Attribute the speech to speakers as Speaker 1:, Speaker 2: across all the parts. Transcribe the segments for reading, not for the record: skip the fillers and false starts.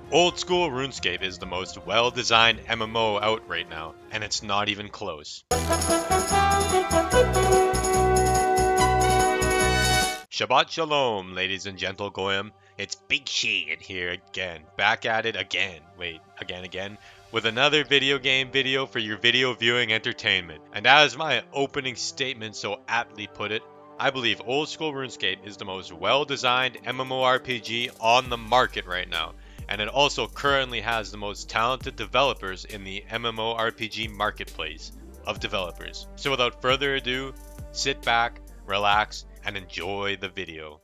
Speaker 1: Old School RuneScape is the most well-designed MMO out right now, and it's not even close. Shabbat Shalom, ladies and gentle goyim. It's Big Sheehan here again, back at it again. Wait, again, with another video game video for your video viewing entertainment. And as my opening statement so aptly put it, I believe Old School RuneScape is the most well-designed MMORPG on the market right now. And it also currently has the most talented developers in the MMORPG marketplace of developers. So without further ado, sit back, relax, and enjoy the video.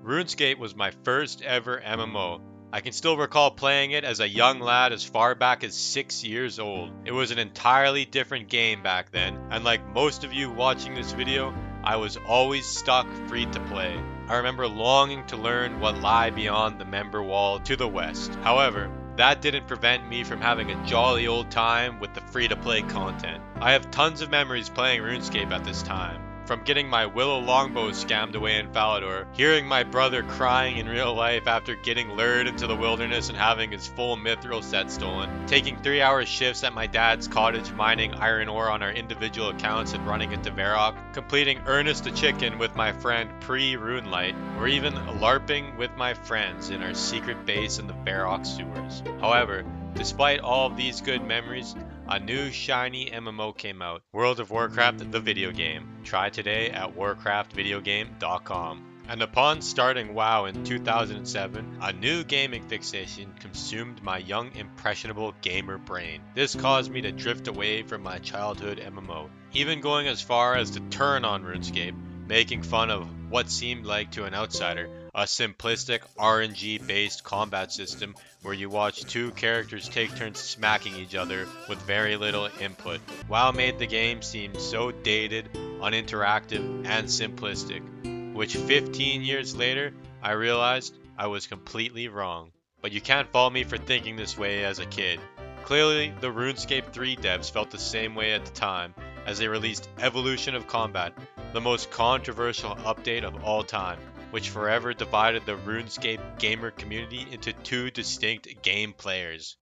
Speaker 1: RuneScape was my first ever MMO. I can still recall playing it as a young lad as far back as 6 years old. It was an entirely different game back then, and like most of you watching this video, I was always stuck free to play. I remember longing to learn what lay beyond the member wall to the west. However, that didn't prevent me from having a jolly old time with the free-to-play content. I have tons of memories playing RuneScape at this time. From getting my willow longbow scammed away in Falador, hearing my brother crying in real life after getting lured into the wilderness and having his full mithril set stolen, taking 3-hour shifts at my dad's cottage mining iron ore on our individual accounts and running into Varrock, completing Ernest the Chicken with my friend pre-Runelight, or even LARPing with my friends in our secret base in the Varrock sewers. However, despite all of these good memories, a new shiny MMO came out, World of Warcraft the video game. Try today at warcraftvideogame.com. And upon starting WoW in 2007, a new gaming fixation consumed my young impressionable gamer brain. This caused me to drift away from my childhood MMO, even going as far as to turn on RuneScape, making fun of what seemed like to an outsider a simplistic RNG-based combat system where you watch two characters take turns smacking each other with very little input. WoW made the game seem so dated, uninteractive, and simplistic, which 15 years later, I realized I was completely wrong. But you can't fault me for thinking this way as a kid. Clearly, the RuneScape 3 devs felt the same way at the time, as they released Evolution of Combat, the most controversial update of all time, which forever divided the RuneScape gamer community into two distinct game players.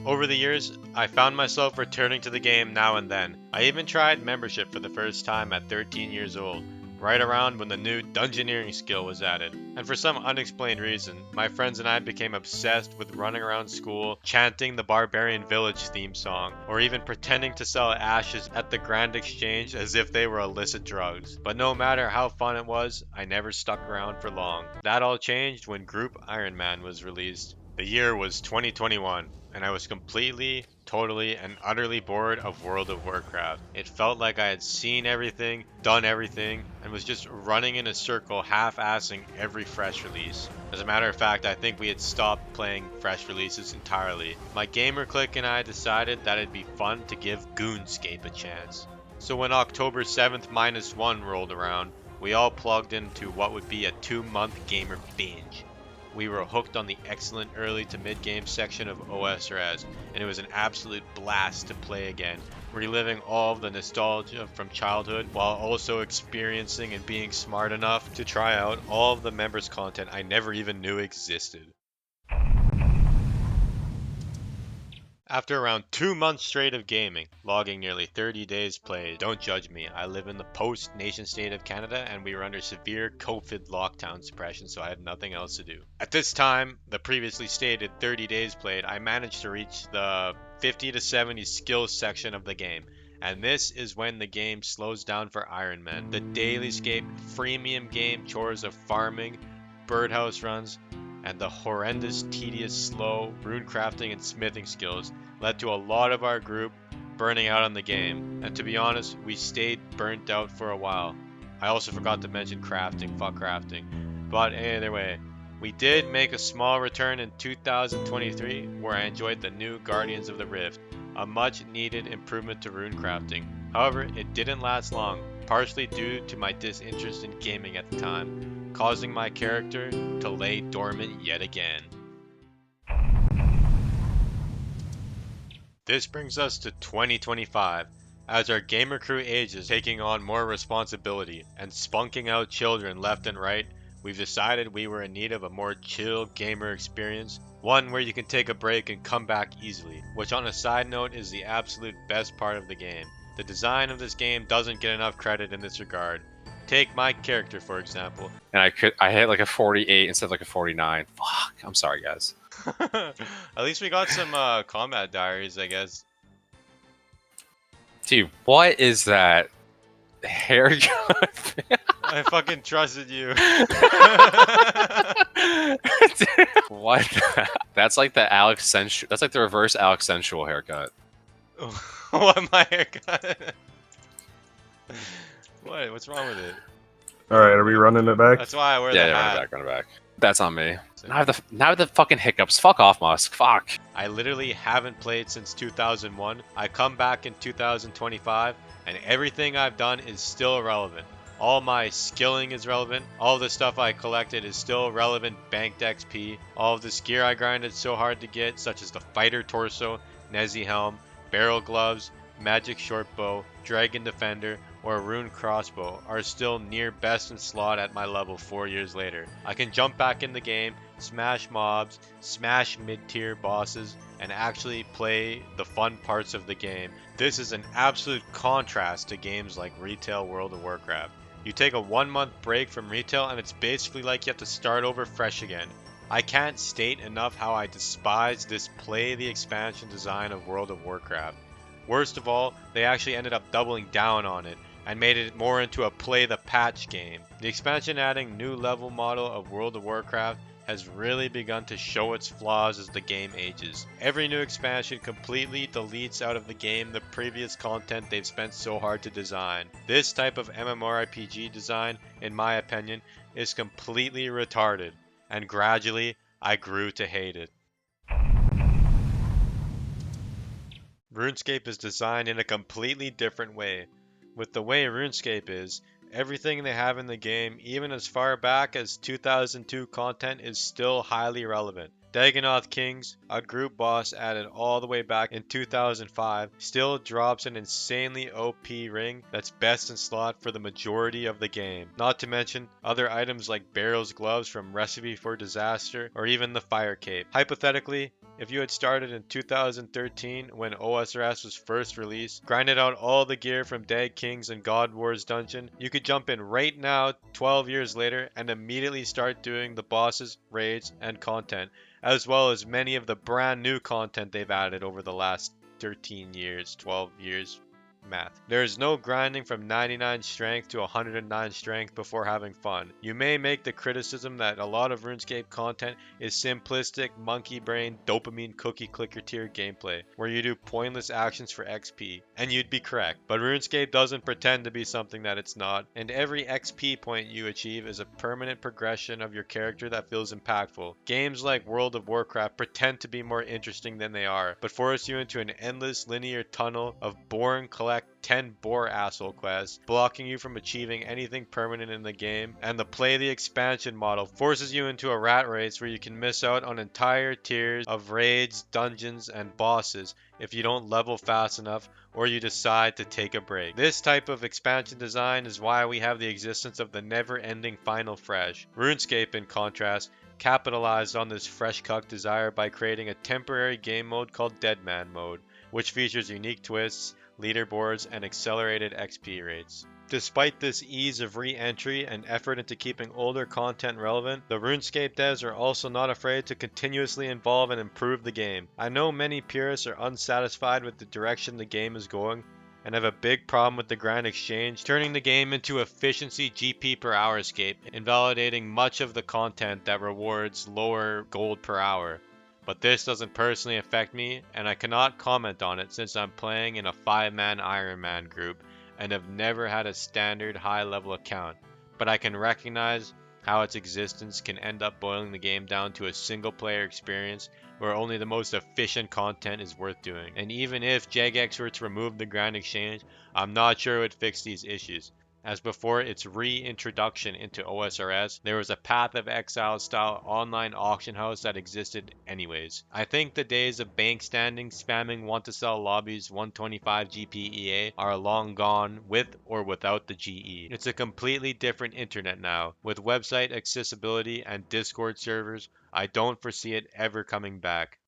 Speaker 1: Over the years, I found myself returning to the game now and then. I even tried membership for the first time at 13 years old, right around when the new dungeoneering skill was added. And for some unexplained reason, my friends and I became obsessed with running around school, chanting the Barbarian Village theme song, or even pretending to sell ashes at the Grand Exchange as if they were illicit drugs. But no matter how fun it was, I never stuck around for long. That all changed when Group Iron Man was released. The year was 2021, and I was completely, totally, and utterly bored of World of Warcraft. It felt like I had seen everything, done everything, and was just running in a circle half-assing every fresh release. As a matter of fact, I think we had stopped playing fresh releases entirely. My gamer clique and I decided that it'd be fun to give RuneScape a chance. So when October 7th -1 rolled around, we all plugged into what would be a 2-month gamer binge. We were hooked on the excellent early to mid-game section of OSRS, and it was an absolute blast to play again, reliving all of the nostalgia from childhood while also experiencing and being smart enough to try out all of the members' content I never even knew existed. After around 2 months straight of gaming, logging nearly 30 days played, don't judge me, I live in the post-nation state of Canada and we were under severe COVID lockdown suppression, so I had nothing else to do. At this time, the previously stated 30 days played, I managed to reach the 50 to 70 skills section of the game. And this is when the game slows down for Iron Man. The daily scape, freemium game chores of farming, birdhouse runs, and the horrendous, tedious, slow rune crafting and smithing skills led to a lot of our group burning out on the game. And to be honest, we stayed burnt out for a while. I also forgot to mention crafting, fuck crafting. But either way, we did make a small return in 2023 where I enjoyed the new Guardians of the Rift, a much needed improvement to rune crafting. However, it didn't last long. partially due to my disinterest in gaming at the time, causing my character to lay dormant yet again. This brings us to 2025. As our gamer crew ages, taking on more responsibility and spunking out children left and right, we've decided we were in need of a more chill gamer experience, one where you can take a break and come back easily, which on a side note is the absolute best part of the game. The design of this game doesn't get enough credit in this regard. Take my character for example.
Speaker 2: And I hit like a 48 instead of like a 49. Fuck, I'm sorry guys.
Speaker 1: At least we got some combat diaries, I guess.
Speaker 2: Dude, what is that haircut?
Speaker 1: I fucking trusted you.
Speaker 2: What? That's like the Alex Sensual. That's like the reverse Alex Sensual haircut.
Speaker 1: What, my haircut? What? What's wrong with it?
Speaker 3: Alright, are we running it back?
Speaker 1: That's why I wear the hat.
Speaker 2: Run it back. That's on me. Now the fucking hiccups. Fuck off, Musk. Fuck.
Speaker 1: I literally haven't played since 2001. I come back in 2025, and everything I've done is still relevant. All my skilling is relevant. All the stuff I collected is still relevant banked XP. All of this gear I grinded so hard to get, such as the Fighter Torso, Nezi Helm, Barrel Gloves, Magic Shortbow, Dragon Defender, or Rune Crossbow, are still near best in slot at my level 4 years later. I can jump back in the game, smash mobs, smash mid-tier bosses, and actually play the fun parts of the game. This is an absolute contrast to games like retail World of Warcraft. You take a 1 month break from retail and it's basically like you have to start over fresh again. I can't state enough how I despise this play the expansion design of World of Warcraft. Worst of all, they actually ended up doubling down on it and made it more into a play the patch game. The expansion adding new level model of World of Warcraft has really begun to show its flaws as the game ages. Every new expansion completely deletes out of the game the previous content they've spent so hard to design. This type of MMORPG design, in my opinion, is completely retarded, and gradually I grew to hate it. RuneScape is designed in a completely different way. With the way RuneScape is, everything they have in the game, even as far back as 2002 content, is still highly relevant. Dagonoth Kings, a group boss added all the way back in 2005, still drops an insanely OP ring that's best in slot for the majority of the game. Not to mention other items like Barrel's Gloves from Recipe for Disaster, or even the Fire Cape. Hypothetically, if you had started in 2013 when OSRS was first released, grinded out all the gear from Dag Kings and God Wars dungeon, you could jump in right now 12 years later and immediately start doing the bosses, raids, and content, as well as many of the brand new content they've added over the last 13 years, 12 years. Math. There is no grinding from 99 strength to 109 strength before having fun. You may make the criticism that a lot of RuneScape content is simplistic, monkey brain, dopamine cookie clicker tier gameplay, where you do pointless actions for XP, and you'd be correct. But RuneScape doesn't pretend to be something that it's not, and every XP point you achieve is a permanent progression of your character that feels impactful. Games like World of Warcraft pretend to be more interesting than they are, but force you into an endless linear tunnel of boring collect 10 bore asshole quests, blocking you from achieving anything permanent in the game, and the play the expansion model forces you into a rat race where you can miss out on entire tiers of raids, dungeons, and bosses if you don't level fast enough or you decide to take a break. This type of expansion design is why we have the existence of the never-ending Final Fresh. RuneScape, in contrast, capitalized on this fresh-cut desire by creating a temporary game mode called Deadman Mode, which features unique twists, leaderboards, and accelerated XP rates. Despite this ease of re-entry and effort into keeping older content relevant, the RuneScape devs are also not afraid to continuously evolve and improve the game. I know many purists are unsatisfied with the direction the game is going and have a big problem with the grind exchange, turning the game into efficiency GP per hour scape, invalidating much of the content that rewards lower gold per hour. But this doesn't personally affect me, and I cannot comment on it since I'm playing in a 5-man Iron Man group and have never had a standard high-level account. But I can recognize how its existence can end up boiling the game down to a single-player experience where only the most efficient content is worth doing. And even if Jagex were to remove the grind exchange, I'm not sure it would fix these issues. as before its reintroduction into OSRS, there was a Path of Exile style online auction house that existed anyways. I think the days of bank standing, spamming want to sell lobbies 125 GPEA are long gone with or without the GE. It's a completely different internet now. With website accessibility and Discord servers, I don't foresee it ever coming back.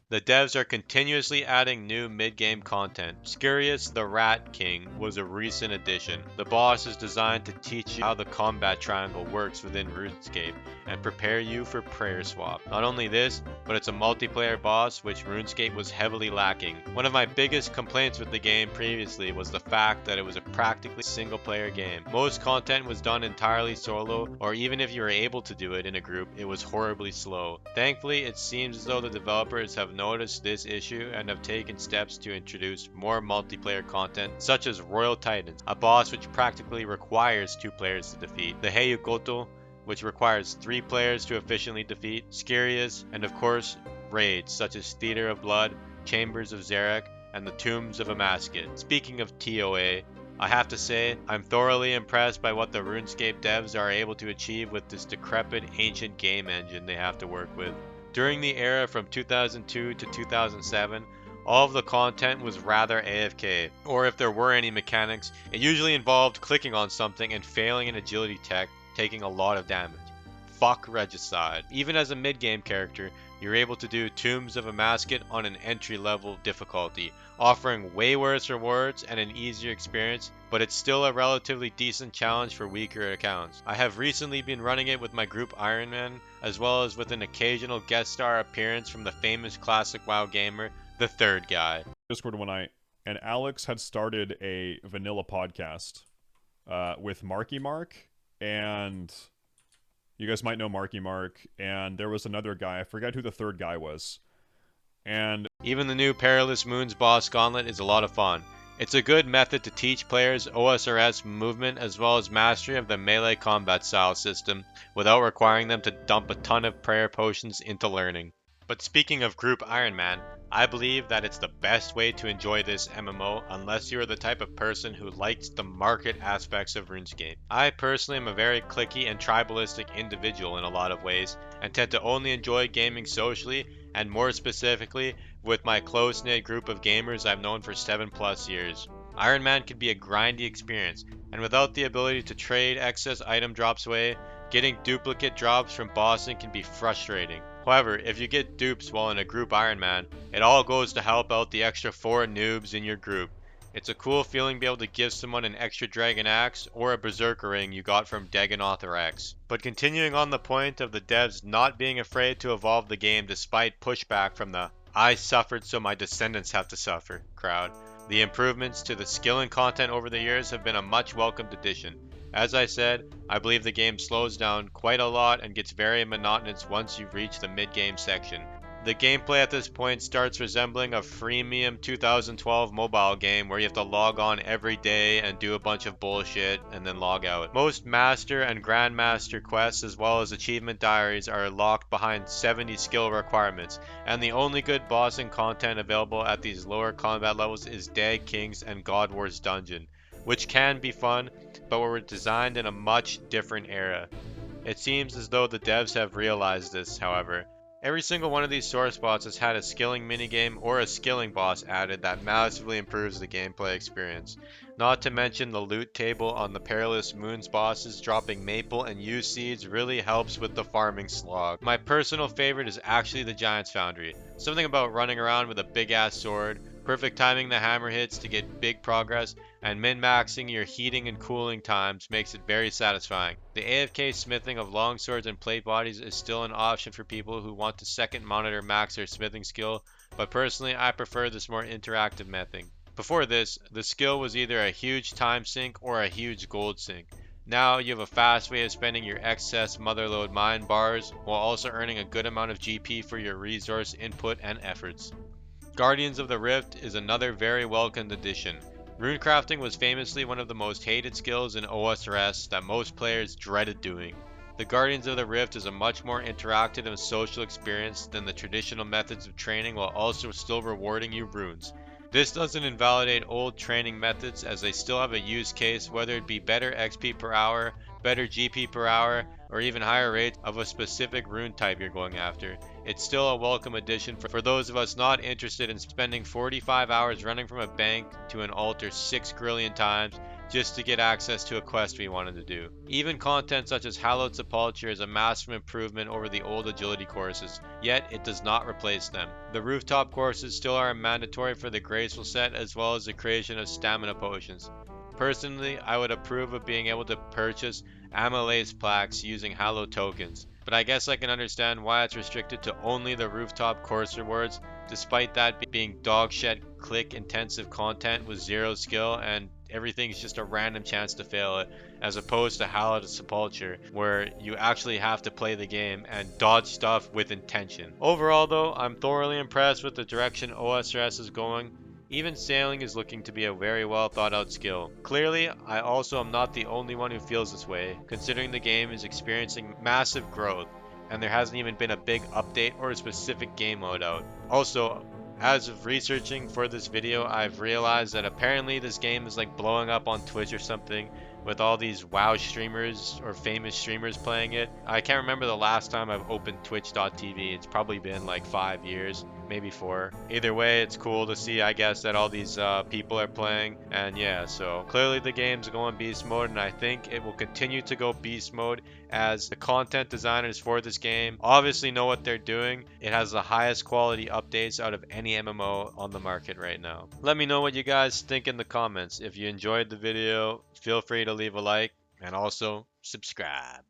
Speaker 1: The devs are continuously adding new mid-game content. Scurious the Rat King was a recent addition. The boss is designed to teach you how the combat triangle works within RuneScape and prepare you for prayer swap. Not only this, but it's a multiplayer boss which RuneScape was heavily lacking. One of my biggest complaints with the game previously was the fact that it was a practically single-player game. Most content was done entirely solo, or even if you were able to do it in a group, it was horribly slow. Thankfully, it seems as though the developers have noticed this issue and have taken steps to introduce more multiplayer content, such as Royal Titans, a boss which practically requires 2 players to defeat, the Heiyukoto, which requires 3 players to efficiently defeat, Scurious, and of course, raids such as Theater of Blood, Chambers of Zarek, and the Tombs of Amasket. Speaking of TOA, I have to say, I'm thoroughly impressed by what the RuneScape devs are able to achieve with this decrepit ancient game engine they have to work with. During the era from 2002 to 2007, all of the content was rather AFK, or if there were any mechanics, it usually involved clicking on something and failing an agility tech, taking a lot of damage. Fuck Regicide. Even as a mid-game character, you're able to do Tombs of Amasket on an entry-level difficulty, offering way worse rewards and an easier experience, but it's still a relatively decent challenge for weaker accounts. I have recently been running it with my group Iron Man, as well as with an occasional guest star appearance from the famous classic WoW gamer, the Third Guy.
Speaker 4: Discord one night, and Alex had started a vanilla podcast with Marky Mark, and you guys might know Marky Mark, and there was another guy, I forget who the third guy was. And
Speaker 1: even the new Perilous Moons boss gauntlet is a lot of fun. It's a good method to teach players OSRS movement as well as mastery of the melee combat style system without requiring them to dump a ton of prayer potions into learning. But speaking of group Iron Man, I believe that it's the best way to enjoy this MMO unless you are the type of person who likes the market aspects of RuneScape. I personally am a very cliquey and tribalistic individual in a lot of ways and tend to only enjoy gaming socially and more specifically with my close-knit group of gamers I've known for 7+ years. Iron Man can be a grindy experience, and without the ability to trade excess item drops away, getting duplicate drops from bossing can be frustrating. However, if you get dupes while in a group Iron Man, it all goes to help out the extra 4 noobs in your group. It's a cool feeling to be able to give someone an extra Dragon Axe or a Berserker Ring you got from Dagonoth Rex. But continuing on the point of the devs not being afraid to evolve the game despite pushback from the "I suffered so my descendants have to suffer" crowd, the improvements to the skill and content over the years have been a much welcomed addition. As I said, I believe the game slows down quite a lot and gets very monotonous once you reach the mid-game section. The gameplay at this point starts resembling a freemium 2012 mobile game where you have to log on every day and do a bunch of bullshit and then log out. Most Master and Grandmaster quests as well as achievement diaries are locked behind 70 skill requirements, and the only good bossing content available at these lower combat levels is Dag Kings and God Wars Dungeon, which can be fun, but were designed in a much different era. It seems as though the devs have realized this, however. Every single one of these sore spots has had a skilling minigame or a skilling boss added that massively improves the gameplay experience. Not to mention the loot table on the Perilous Moons bosses dropping maple and yew seeds really helps with the farming slog. My personal favorite is actually the Giant's Foundry. Something about running around with a big ass sword, perfect timing the hammer hits to get big progress, and min-maxing your heating and cooling times makes it very satisfying. The AFK smithing of longswords and plate bodies is still an option for people who want to second monitor max their smithing skill, but personally I prefer this more interactive method. Before this, the skill was either a huge time sink or a huge gold sink. Now you have a fast way of spending your excess motherlode mine bars while also earning a good amount of GP for your resource input and efforts. Guardians of the Rift is another very welcomed addition. Runecrafting was famously one of the most hated skills in OSRS that most players dreaded doing. The Guardians of the Rift is a much more interactive and social experience than the traditional methods of training while also still rewarding you runes. This doesn't invalidate old training methods, as they still have a use case, whether it be better XP per hour, better GP per hour, or even higher rates of a specific rune type you're going after. It's still a welcome addition for those of us not interested in spending 45 hours running from a bank to an altar 6 grillion times just to get access to a quest we wanted to do. Even content such as Hallowed Sepulture is a massive improvement over the old agility courses, yet it does not replace them. The rooftop courses still are mandatory for the graceful set, as well as the creation of stamina potions. Personally, I would approve of being able to purchase Amylase plaques using Hallowed tokens, but I guess I can understand why it's restricted to only the rooftop course rewards, despite that being dogshit click intensive content with zero skill and everything's just a random chance to fail it, as opposed to Hallowed Sepulture, where you actually have to play the game and dodge stuff with intention. Overall though, I'm thoroughly impressed with the direction OSRS is going. Even sailing is looking to be a very well thought out skill. Clearly, I also am not the only one who feels this way, considering the game is experiencing massive growth, and there hasn't even been a big update or a specific game mode out. Also, as of researching for this video, I've realized that apparently this game is like blowing up on Twitch or something, with all these WoW streamers or famous streamers playing it. I can't remember the last time I've opened twitch.tv. It's probably been like 5 years, maybe 4. Either way, it's cool to see, I guess, that all these people are playing. And yeah, so clearly the game's going beast mode, and I think it will continue to go beast mode as the content designers for this game obviously know what they're doing. It has the highest quality updates out of any MMO on the market right now. Let me know what you guys think in the comments. If you enjoyed the video, feel free to leave a like and also subscribe.